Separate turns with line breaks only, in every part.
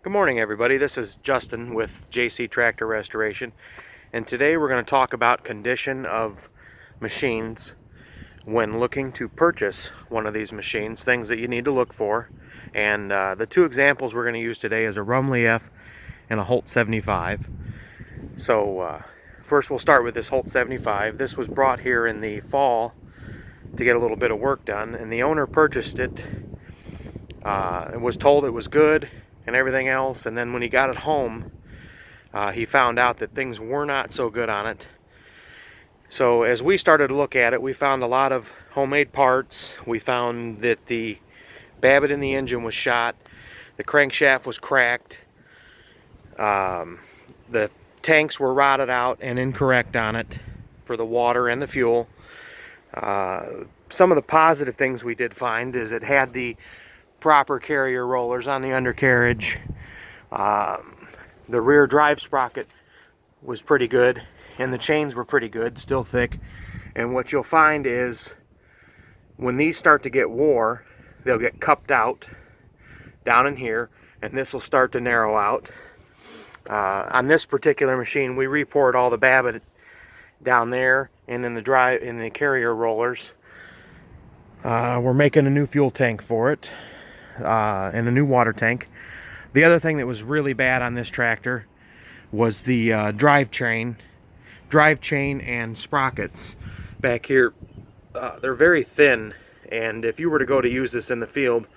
Good morning, everybody. This is Justin with JC Tractor Restoration, and today we're going to talk about condition of machines when looking to purchase one of these machines, things that you need to look for. And the two examples we're going to use today is a Rumely F and a Holt 75. So first we'll start with this Holt 75. This was brought here in the fall to get a little bit of work done, and the owner purchased it and was told it was good and everything else, and then when he got it home he found out that things were not so good on it. So as we started to look at it, we found a lot of homemade parts. We found that the babbitt in the engine was shot, the crankshaft was cracked, the tanks were rotted out and incorrect on it for the water and the fuel. Some of the positive things we did find is it had the proper carrier rollers on the undercarriage. The rear drive sprocket was pretty good, and the chains were pretty good, still thick. And what you'll find is when these start to get wore, they'll get cupped out down in here, and this will start to narrow out. On this particular machine, we re-poured all the babbitt down there and in the carrier rollers. We're making a new fuel tank for it. And a new water tank. The other thing that was really bad on this tractor was the drive chain and sprockets back here. They're very thin, and if you were to go to use this in the field,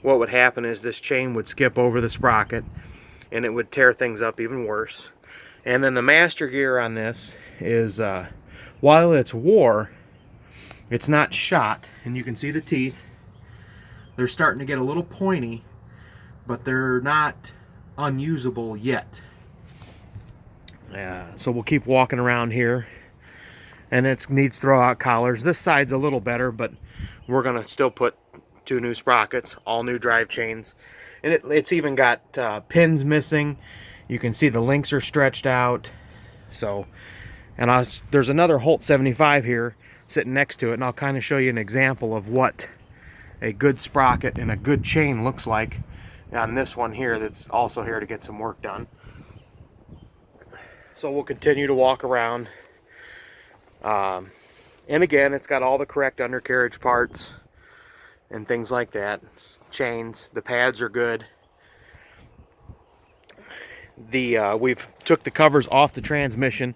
what would happen is this chain would skip over the sprocket and it would tear things up even worse. And then the master gear on this is while it's wore, it's not shot, and you can see the teeth. They're starting to get a little pointy, but they're not unusable yet. So we'll keep walking around here, and it needs throw-out collars. This side's a little better, but we're gonna still put two new sprockets, all new drive chains, and it's even got pins missing. You can see the links are stretched out. So, and there's another Holt 75 here sitting next to it, and I'll kind of show you an example of what a good sprocket and a good chain looks like on this one here that's also here to get some work done. So we'll continue to walk around, and again, it's got all the correct undercarriage parts and things like that. Chains, the pads are good. We've took the covers off the transmission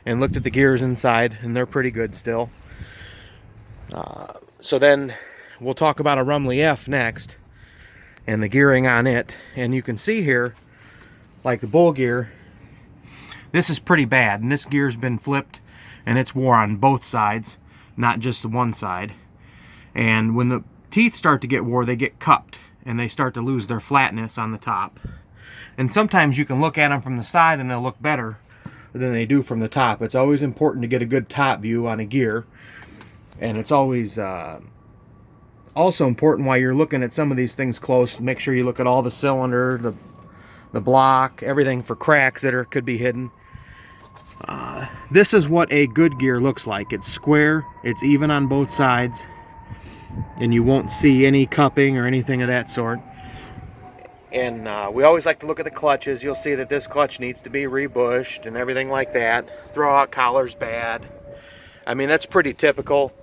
and looked at the gears inside, and they're pretty good still. So then we'll talk about a Rumely F next and the gearing on it. And you can see here, like the bull gear, this is pretty bad, and this gear's been flipped and it's wore on both sides, not just the one side. And when the teeth start to get wore, they get cupped and they start to lose their flatness on the top. And sometimes you can look at them from the side and they'll look better than they do from the top. It's always important to get a good top view on a gear, and it's always also important while you're looking at some of these things close, make sure you look at all the cylinder, the block, everything for cracks that could be hidden. This is what a good gear looks like. It's square, it's even on both sides, and you won't see any cupping or anything of that sort. And we always like to look at the clutches. You'll see that this clutch needs to be rebushed and everything like that. Throw out collar's bad. I mean, that's pretty typical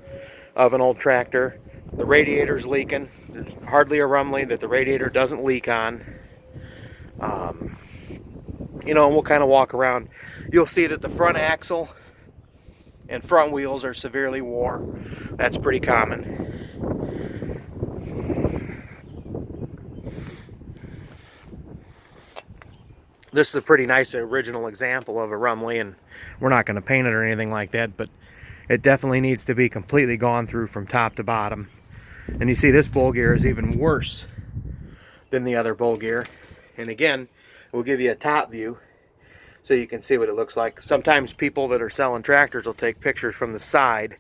of an old tractor. The radiator's leaking. There's hardly a Rumely that the radiator doesn't leak on. You know, and we'll kind of walk around. You'll see that the front axle and front wheels are severely wore. That's pretty common. This is a pretty nice original example of a Rumely, and we're not going to paint it or anything like that, but it definitely needs to be completely gone through from top to bottom. And you see this bull gear is even worse than the other bull gear. And again, we'll give you a top view so you can see what it looks like. Sometimes people that are selling tractors will take pictures from the side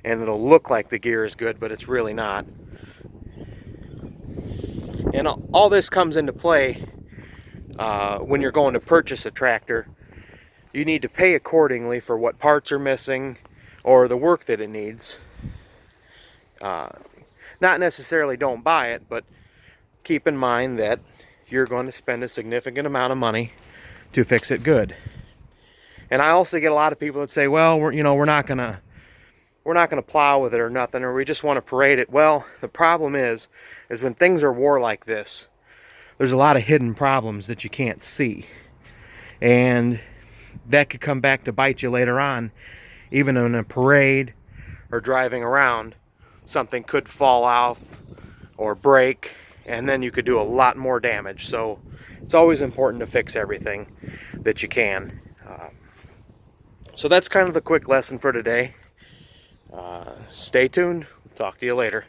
and it'll look like the gear is good, but it's really not. And all this comes into play when you're going to purchase a tractor. You need to pay accordingly for what parts are missing or the work that it needs. Not necessarily don't buy it, but keep in mind that you're going to spend a significant amount of money to fix it good. And I also get a lot of people that say, well, we're not gonna plow with it or nothing, or we just want to parade it. Well, the problem is when things are wore like this, there's a lot of hidden problems that you can't see, and that could come back to bite you later on. Even in a parade or driving around, something could fall off or break, and then you could do a lot more damage. So it's always important to fix everything that you can. So that's kind of the quick lesson for today. Stay tuned. Talk to you later.